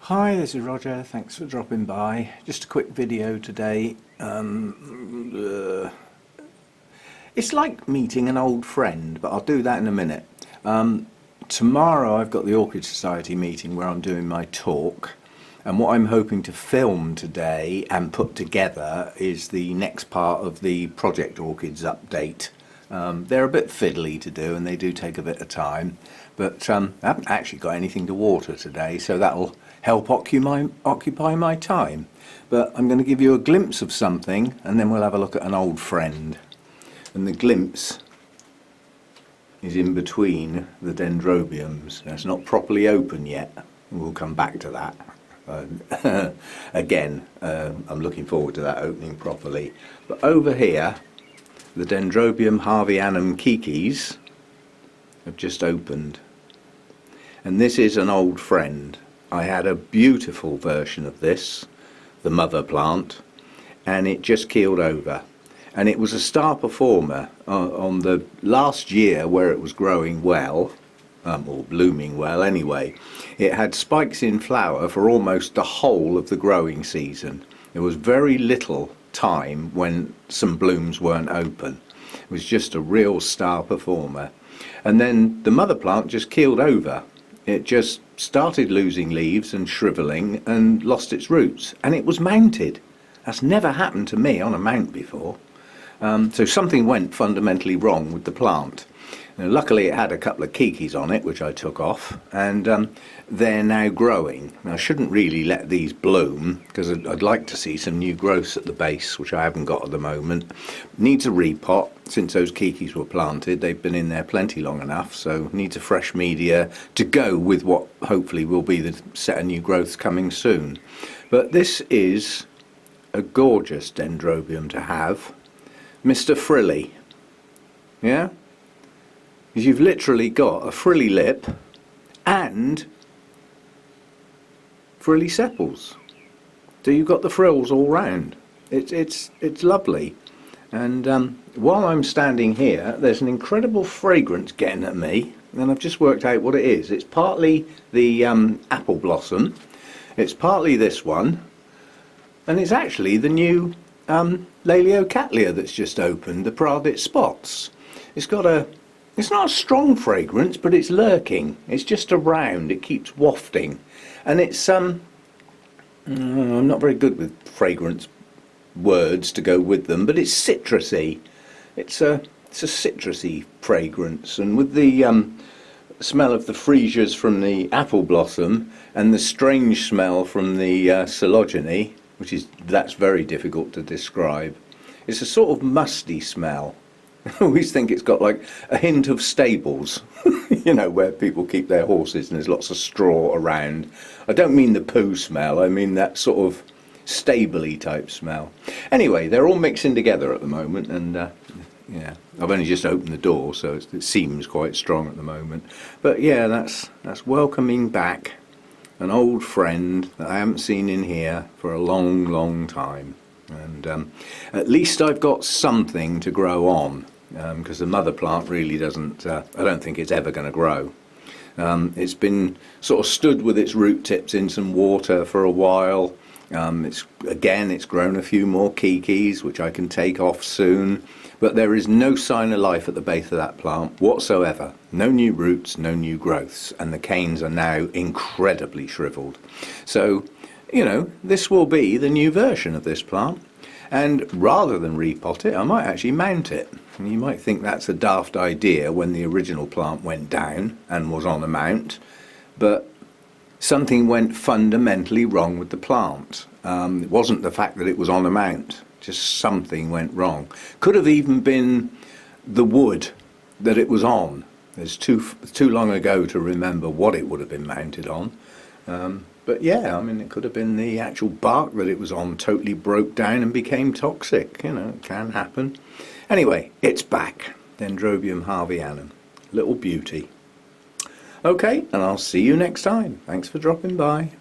Hi, this is Roger. Thanks for dropping by. Just a quick video today. It's like meeting an old friend, but I'll do that in a minute. Tomorrow I've got the Orchid Society meeting where I'm doing my talk, and what I'm hoping to film today and put together is the next part of the Project Orchids update. They're a bit fiddly to do and they do take a bit of time, but I haven't actually got anything to water today, so that'll help occupy my time. But I'm going to give you a glimpse of something and then we'll have a look at an old friend. And the glimpse is in between the dendrobiums. It's not properly open yet. We'll come back to that. Again, I'm looking forward to that opening properly. But over here, the Dendrobium harveyanum keikis have just opened. And this is an old friend. I had a beautiful version of this, the mother plant, and it just keeled over. And it was a star performer on the last year where it was growing well, or blooming well anyway. It had spikes in flower for almost the whole of the growing season. There was very little time when some blooms weren't open. It was just a real star performer. And then the mother plant just keeled over. It just started losing leaves and shriveling and lost its roots, and it was mounted. That's never happened to me on a mount before. So something went fundamentally wrong with the plant. Now, luckily it had a couple of keikis on it which I took off, and they're now growing. Now, I shouldn't really let these bloom because I'd like to see some new growths at the base, which I haven't got at the moment. Needs a repot since those keikis were planted. They've been in there plenty long enough, so needs a fresh media to go with what hopefully will be the set of new growths coming soon. But this is a gorgeous dendrobium to have. Mr. Frilly, yeah? Because you've literally got a frilly lip and frilly sepals. So you've got the frills all round. It's lovely. And while I'm standing here, there's an incredible fragrance getting at me, and I've just worked out what it is. It's partly the apple blossom, it's partly this one, and it's actually the new Laleocattleya that's just opened, the Pradit spots. It's not a strong fragrance, but it's lurking. It's just around. It keeps wafting, and it's I'm not very good with fragrance words to go with them, but it's citrusy. It's a citrusy fragrance, and with the smell of the freesias from the apple blossom and the strange smell from the coleogeny, that's very difficult to describe. It's a sort of musty smell. I always think it's got like a hint of stables, you know, where people keep their horses and there's lots of straw around. I don't mean the poo smell, I mean that sort of stable-y type smell. Anyway, they're all mixing together at the moment, and yeah, I've only just opened the door, so it seems quite strong at the moment. But yeah, that's welcoming back an old friend that I haven't seen in here for a long, long time. And at least I've got something to grow on, because the mother plant really doesn't, I don't think it's ever going to grow. It's been sort of stood with its root tips in some water for a while. It's grown a few more keikis which I can take off soon, but there is no sign of life at the base of that plant whatsoever. No new roots, no new growths, and the canes are now incredibly shriveled. So, you know, this will be the new version of this plant, and rather than repot it, I might actually mount it. And you might think that's a daft idea when the original plant went down and was on a mount, but something went fundamentally wrong with the plant. It wasn't the fact that it was on a mount, just something went wrong. Could have even been the wood that it was on. It's too long ago to remember what it would have been mounted on. But yeah, I mean, it could have been the actual bark that it was on totally broke down and became toxic. You know, it can happen. Anyway, it's back. Dendrobium harveyanum. Little beauty. Okay, and I'll see you next time. Thanks for dropping by.